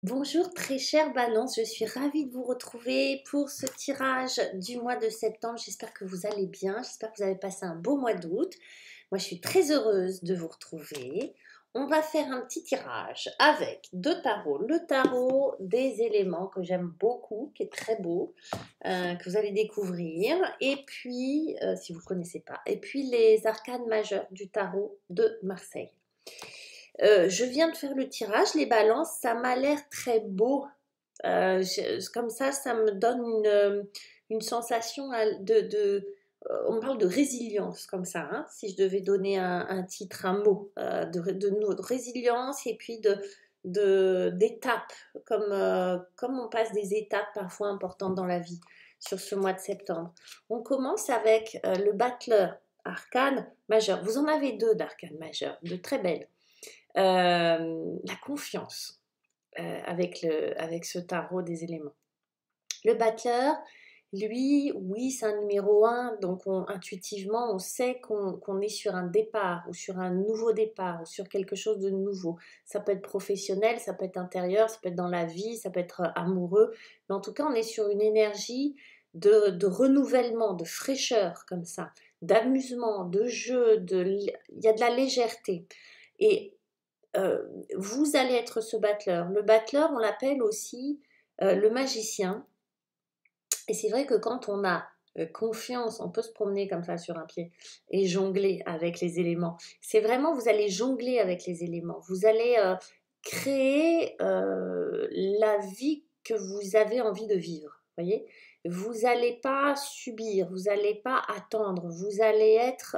Bonjour très chère Balance, je suis ravie de vous retrouver pour ce tirage du mois de septembre. J'espère que vous allez bien, j'espère que vous avez passé un beau mois d'août. Moi je suis très heureuse de vous retrouver. On va faire un petit tirage avec deux tarots. Le tarot des éléments que j'aime beaucoup, qui est très beau, que vous allez découvrir. Et puis, si vous ne connaissez pas, et puis les arcanes majeures du tarot de Marseille. Je viens de faire le tirage, les balances, ça m'a l'air très beau. Comme ça me donne une sensation on parle de résilience comme ça, hein, si je devais donner un titre, un mot, de résilience et puis d'étapes, comme on passe des étapes parfois importantes dans la vie sur ce mois de septembre. On commence avec le battleur, arcane majeur. Vous en avez deux d'arcane majeur, de très belles. La confiance avec ce tarot des éléments. Le battleur, lui, oui, c'est un numéro 1, donc intuitivement, on sait qu'on est sur un départ ou sur un nouveau départ ou sur quelque chose de nouveau. Ça peut être professionnel, ça peut être intérieur, ça peut être dans la vie, ça peut être amoureux, mais en tout cas, on est sur une énergie de renouvellement, de fraîcheur comme ça, d'amusement, de jeu, il y a de la légèreté. Et vous allez être ce battleur. Le battleur, on l'appelle aussi le magicien. Et c'est vrai que quand on a confiance, on peut se promener comme ça sur un pied et jongler avec les éléments. C'est vraiment, vous allez jongler avec les éléments. Vous allez créer la vie que vous avez envie de vivre. Voyez, vous n'allez pas subir, vous n'allez pas attendre, vous allez être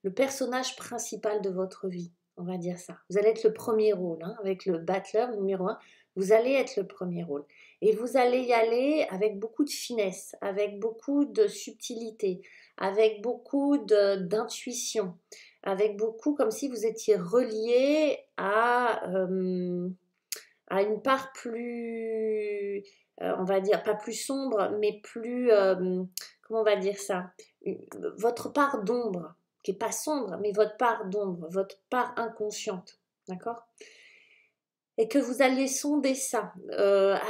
le personnage principal de votre vie. On va dire ça. Vous allez être le premier rôle, hein, avec le battleur numéro 1. Vous allez être le premier rôle. Et vous allez y aller avec beaucoup de finesse, avec beaucoup de subtilité, avec beaucoup d'intuition, avec beaucoup comme si vous étiez relié à une part plus, on va dire, pas plus sombre, mais plus, comment on va dire ça, votre part d'ombre, qui n'est pas sombre, mais votre part d'ombre, votre part inconsciente, d'accord? Et que vous alliez sonder ça,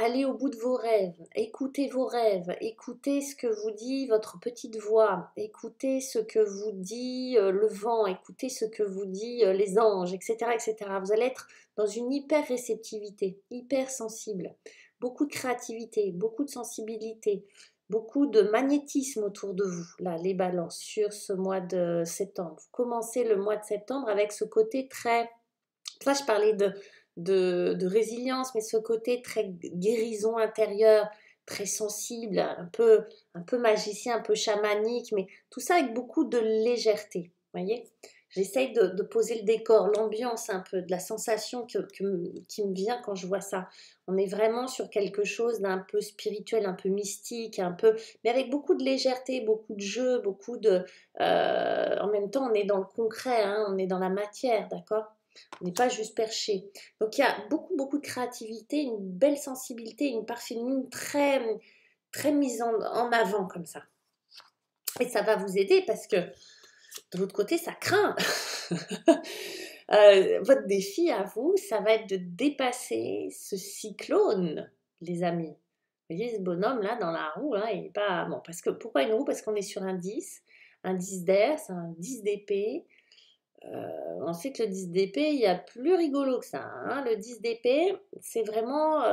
aller au bout de vos rêves, écoutez ce que vous dit votre petite voix, écoutez ce que vous dit le vent, écoutez ce que vous dit les anges, etc., etc. Vous allez être dans une hyper réceptivité, hyper sensible, beaucoup de créativité, beaucoup de sensibilité, beaucoup de magnétisme autour de vous, là, les balances, sur ce mois de septembre. Vous commencez le mois de septembre avec ce côté très... Là, je parlais de résilience, mais ce côté très guérison intérieure, très sensible, un peu magicien, un peu chamanique, mais tout ça avec beaucoup de légèreté. Voyez, j'essaye de poser le décor, l'ambiance un peu, de la sensation qui me vient quand je vois ça. On est vraiment sur quelque chose d'un peu spirituel, un peu mystique, un peu, mais avec beaucoup de légèreté, beaucoup de jeu, en même temps, on est dans le concret, hein, on est dans la matière, d'accord? On n'est pas juste perché. Donc il y a beaucoup, beaucoup de créativité, une belle sensibilité, une part féminine très, très mise en avant comme ça. Et ça va vous aider parce que de l'autre côté, ça craint. Votre défi à vous, ça va être de dépasser ce cyclone, les amis. Vous voyez ce bonhomme là dans la roue, hein, il n'est pas... Bon, parce que, pourquoi une roue? Parce qu'on est sur un 10 d'air, c'est un 10 d'épée. On sait que le 10 d'épée, il y a plus rigolo que ça, hein. Le 10 d'épée, c'est vraiment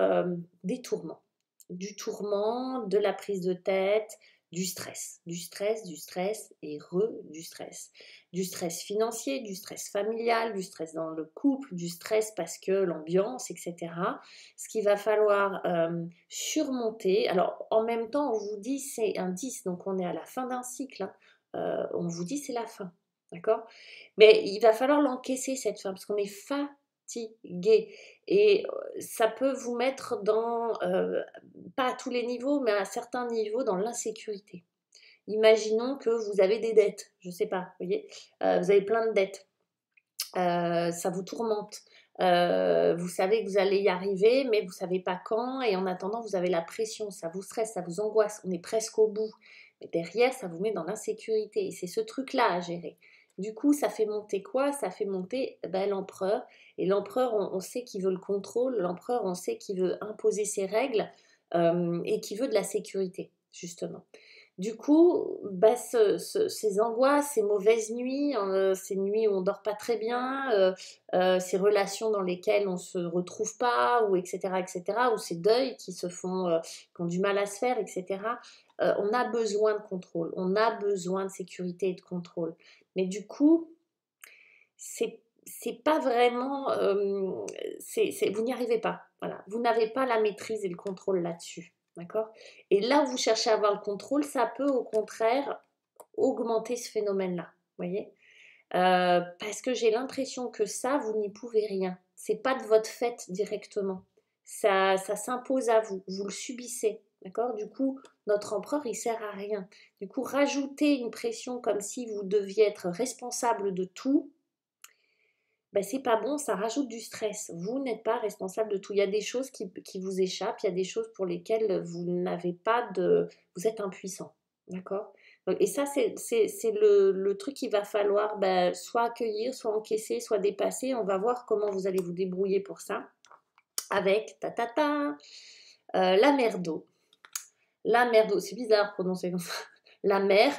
des tourments. Du tourment, de la prise de tête, du stress. Du stress, du stress et du stress. Du stress financier, du stress familial, du stress dans le couple, du stress parce que l'ambiance, etc. Ce qu'il va falloir surmonter. Alors, en même temps, on vous dit c'est un 10, donc on est à la fin d'un cycle, hein. On vous dit c'est la fin. D'accord? Mais il va falloir l'encaisser cette fin parce qu'on est fatigué. Et ça peut vous mettre pas à tous les niveaux, mais à certains niveaux, dans l'insécurité. Imaginons que vous avez des dettes, je ne sais pas, vous voyez, vous avez plein de dettes, ça vous tourmente. Vous savez que vous allez y arriver, mais vous ne savez pas quand, et en attendant, vous avez la pression, ça vous stresse, ça vous angoisse, on est presque au bout. Mais derrière, ça vous met dans l'insécurité, et c'est ce truc-là à gérer. Du coup, ça fait monter quoi? Ça fait monter l'empereur. Et l'empereur, on sait qu'il veut le contrôle. L'empereur, on sait qu'il veut imposer ses règles et qu'il veut de la sécurité, justement. Du coup, ces angoisses, ces mauvaises nuits, ces nuits où on dort pas très bien, ces relations dans lesquelles on se retrouve pas, ou etc., ou ces deuils qui se font, qui ont du mal à se faire, etc. On a besoin de contrôle, on a besoin de sécurité et de contrôle. Mais du coup, c'est pas vraiment, vous n'y arrivez pas. Voilà, vous n'avez pas la maîtrise et le contrôle là-dessus. D'accord? Et là où vous cherchez à avoir le contrôle, ça peut au contraire augmenter ce phénomène-là. Vous voyez? Parce que j'ai l'impression que ça, vous n'y pouvez rien. C'est pas de votre fait directement. Ça s'impose à vous. Vous le subissez. D'accord? Du coup, notre empereur, il sert à rien. Du coup, rajouter une pression comme si vous deviez être responsable de tout, ben, c'est pas bon, ça rajoute du stress. Vous n'êtes pas responsable de tout. Il y a des choses qui vous échappent, il y a des choses pour lesquelles vous n'avez pas de... Vous êtes impuissant, d'accord? Et ça, c'est le truc qu'il va falloir soit accueillir, soit encaisser, soit dépasser. On va voir comment vous allez vous débrouiller pour ça. Avec, la mer d'eau. La mer d'eau, c'est bizarre de prononcer comme ça. La mer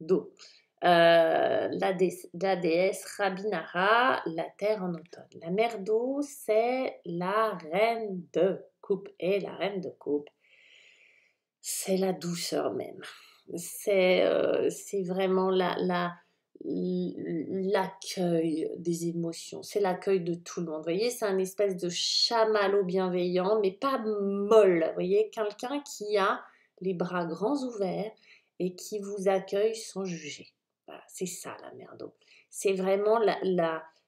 d'eau. La déesse Rabinara, la terre en automne. La mer d'eau, c'est la reine de coupe. Et la reine de coupe, c'est la douceur même. C'est vraiment l'accueil des émotions. C'est l'accueil de tout le monde. Vous voyez, c'est un espèce de chamallow bienveillant, mais pas molle. Vous voyez, quelqu'un qui a les bras grands ouverts et qui vous accueille sans juger. Voilà, c'est ça la mer d'eau. C'est vraiment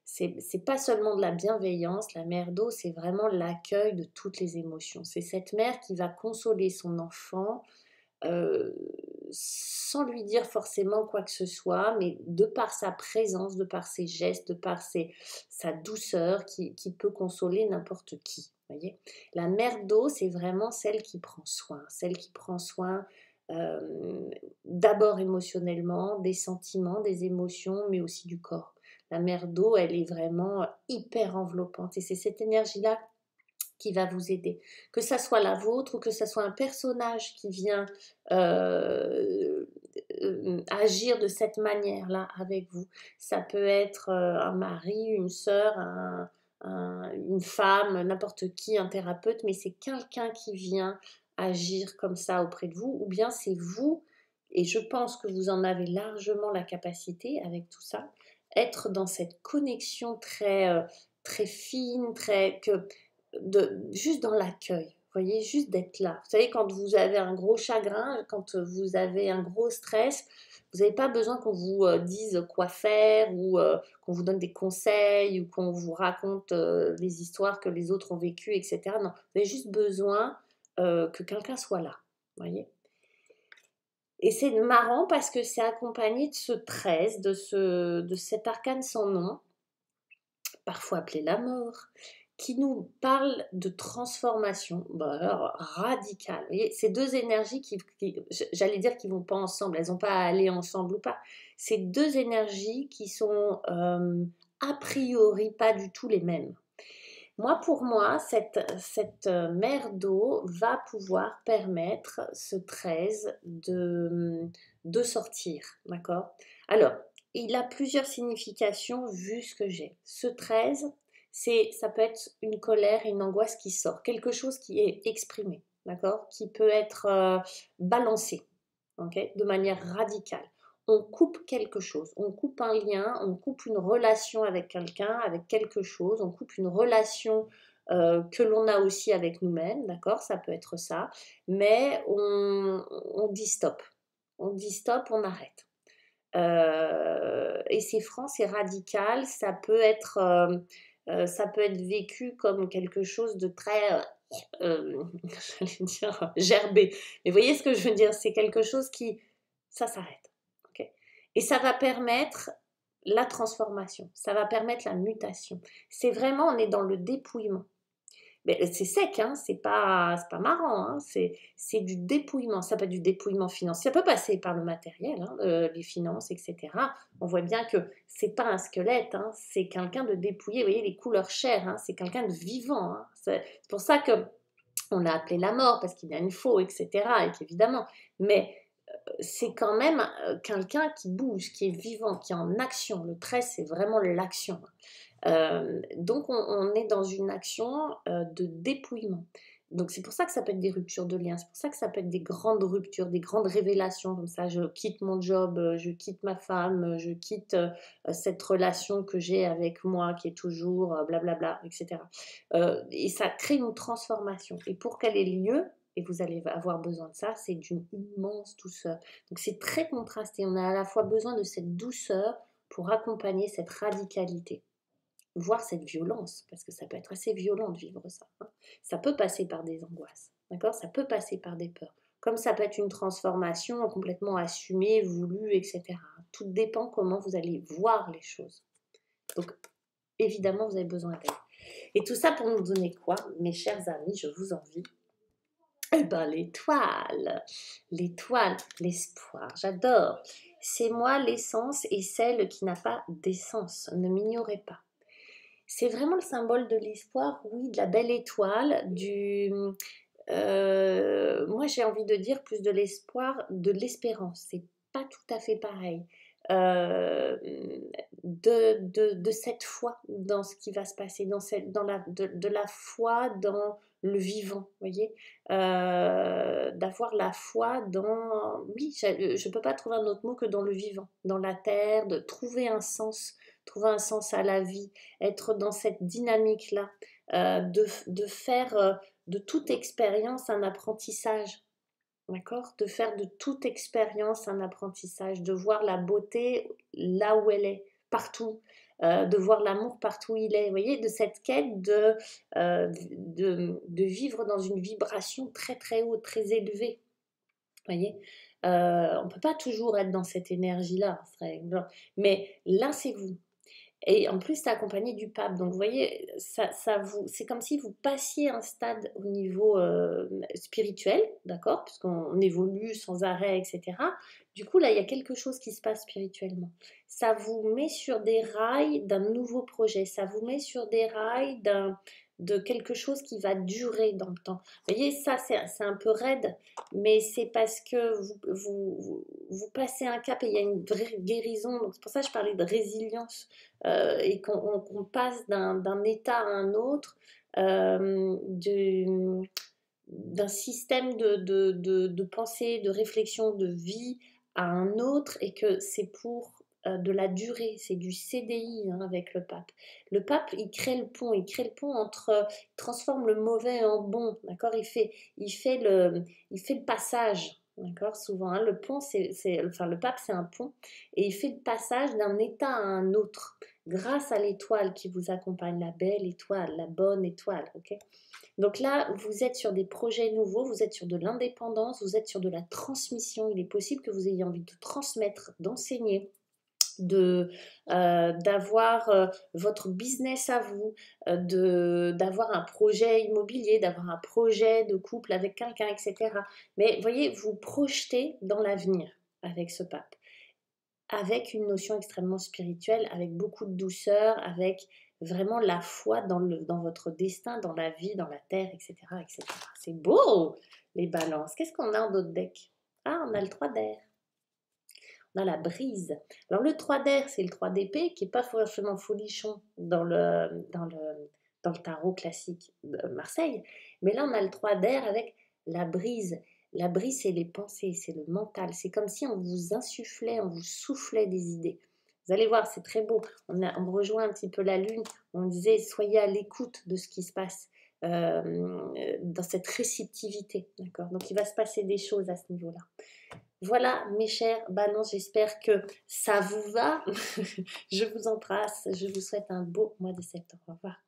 c'est pas seulement de la bienveillance, la mère d'eau, c'est vraiment l'accueil de toutes les émotions. C'est cette mère qui va consoler son enfant euh, sans lui dire forcément quoi que ce soit, mais de par sa présence, de par ses gestes, de par sa douceur qui peut consoler n'importe qui. Voyez, la mère d'eau, c'est vraiment celle qui prend soin d'abord émotionnellement, des sentiments, des émotions, mais aussi du corps. La mère d'eau, elle est vraiment hyper enveloppante et c'est cette énergie-là qui va vous aider. Que ça soit la vôtre ou que ça soit un personnage qui vient agir de cette manière-là avec vous. Ça peut être un mari, une sœur, une femme, n'importe qui, un thérapeute, mais c'est quelqu'un qui vient agir comme ça auprès de vous, ou bien c'est vous, et je pense que vous en avez largement la capacité avec tout ça, être dans cette connexion très fine, juste dans l'accueil. Vous voyez, juste d'être là. Vous savez, quand vous avez un gros chagrin, quand vous avez un gros stress, vous n'avez pas besoin qu'on vous dise quoi faire ou qu'on vous donne des conseils ou qu'on vous raconte les histoires que les autres ont vécues, etc. Non, vous avez juste besoin que quelqu'un soit là. Vous voyez? Et c'est marrant parce que c'est accompagné de ce 13, de cet arcane sans nom, parfois appelé la mort, qui nous parle de transformation alors, radicale. Vous voyez, ces deux énergies j'allais dire qu'ils ne vont pas ensemble, elles n'ont pas à aller ensemble ou pas. Ces deux énergies qui sont a priori pas du tout les mêmes. Pour moi, cette mer d'eau va pouvoir permettre ce 13 de sortir, d'accord? Alors, il a plusieurs significations vu ce que j'ai. Ce 13, ça peut être une colère et une angoisse qui sort, quelque chose qui est exprimé, d'accord? Qui peut être balancé, ok? De manière radicale. On coupe quelque chose, on coupe un lien, on coupe une relation avec quelqu'un, avec quelque chose, on coupe une relation que l'on a aussi avec nous-mêmes, d'accord? Ça peut être ça, mais on dit stop. On dit stop, on arrête. Et c'est franc, c'est radical, ça peut être vécu comme quelque chose de très, j'allais dire, gerbé. Mais vous voyez ce que je veux dire? C'est quelque chose ça s'arrête. Okay, et ça va permettre la transformation, ça va permettre la mutation. C'est vraiment, on est dans le dépouillement. Mais c'est sec, hein, c'est pas marrant, hein, c'est du dépouillement. Ça peut être du dépouillement financier, ça peut passer par le matériel, hein, les finances, etc. On voit bien que c'est pas un squelette, hein, c'est quelqu'un de dépouillé. Vous voyez les couleurs chairs, hein, c'est quelqu'un de vivant. Hein. C'est pour ça que on l'a appelé la mort parce qu'il y a une faux, etc. Et qu'évidemment, mais c'est quand même quelqu'un qui bouge, qui est vivant, qui est en action. Le 13, c'est vraiment l'action. Donc on est dans une action de dépouillement. Donc c'est pour ça que ça peut être des ruptures de liens, c'est pour ça que ça peut être des grandes ruptures, des grandes révélations comme ça. Je quitte mon job, je quitte ma femme, je quitte cette relation que j'ai avec moi qui est toujours blablabla, etc. Et ça crée une transformation. Et pour qu'elle ait lieu, et vous allez avoir besoin de ça, c'est d'une immense douceur. Donc c'est très contrasté. On a à la fois besoin de cette douceur pour accompagner cette radicalité, voire cette violence, parce que ça peut être assez violent de vivre ça. Hein. Ça peut passer par des angoisses, d'accord? Ça peut passer par des peurs. Comme ça peut être une transformation complètement assumée, voulue, etc. Tout dépend comment vous allez voir les choses. Donc, évidemment, vous avez besoin d'aide. Et tout ça pour nous donner quoi, mes chers amis, je vous envie. Eh ben, l'étoile, l'espoir, j'adore. C'est moi l'essence et celle qui n'a pas d'essence, ne m'ignorez pas. C'est vraiment le symbole de l'espoir, oui, de la belle étoile, moi j'ai envie de dire plus de l'espoir, de l'espérance. C'est pas tout à fait pareil. Euh, de cette foi dans ce qui va se passer, de la foi dans le vivant, vous voyez, d'avoir la foi dans, oui, je ne peux pas trouver un autre mot que dans le vivant, dans la terre, de trouver un sens à la vie, être dans cette dynamique-là, de faire de toute expérience un apprentissage. D'accord? De faire de toute expérience un apprentissage, de voir la beauté là où elle est, partout, de voir l'amour partout où il est. Vous voyez, de cette quête de vivre dans une vibration très très haute, très élevée. Vous voyez, on ne peut pas toujours être dans cette énergie-là, mais là c'est vous. Et en plus, c'est accompagné du pape. Donc, vous voyez, c'est comme si vous passiez un stade au niveau spirituel, d'accord? Puisqu'on évolue sans arrêt, etc. Du coup, là, il y a quelque chose qui se passe spirituellement. Ça vous met sur des rails d'un nouveau projet. Ça vous met sur des rails de quelque chose qui va durer dans le temps. Vous voyez, ça, c'est un peu raide, mais c'est parce que vous passez un cap et il y a une vraie guérison. Donc, c'est pour ça que je parlais de résilience. Et qu'on passe d'un état à un autre, d'un système de pensée, de réflexion, de vie à un autre, et que c'est pour de la durée, c'est du CDI hein, avec le pape. Le pape, il crée le pont entre, il transforme le mauvais en bon, d'accord, il fait le passage. D'accord, souvent, hein, le pont, enfin, le pape, c'est un pont, et il fait le passage d'un état à un autre, grâce à l'étoile qui vous accompagne, la belle étoile, la bonne étoile, ok? Donc là, vous êtes sur des projets nouveaux, vous êtes sur de l'indépendance, vous êtes sur de la transmission. Il est possible que vous ayez envie de transmettre, d'enseigner, d'avoir votre business à vous, d'avoir un projet immobilier, d'avoir un projet de couple avec quelqu'un, etc. Mais voyez, vous projetez dans l'avenir avec ce pape, avec une notion extrêmement spirituelle, avec beaucoup de douceur, avec vraiment la foi dans votre destin, dans la vie, dans la terre, etc. etc. C'est beau, les balances. Qu'est-ce qu'on a en d'autres decks? Ah, on a le 3 d'air. On a la brise. Alors le 3 d'air, c'est le 3 d'épée, qui n'est pas forcément folichon dans le tarot classique de Marseille. Mais là, on a le 3 d'air avec la brise. La brise, c'est les pensées, c'est le mental. C'est comme si on vous insufflait, on vous soufflait des idées. Vous allez voir, c'est très beau. On rejoint un petit peu la lune. On disait, soyez à l'écoute de ce qui se passe dans cette réceptivité. D'accord? Donc, il va se passer des choses à ce niveau-là. Voilà, mes chers balances, j'espère que ça vous va. Je vous embrasse. Je vous souhaite un beau mois de septembre. Au revoir.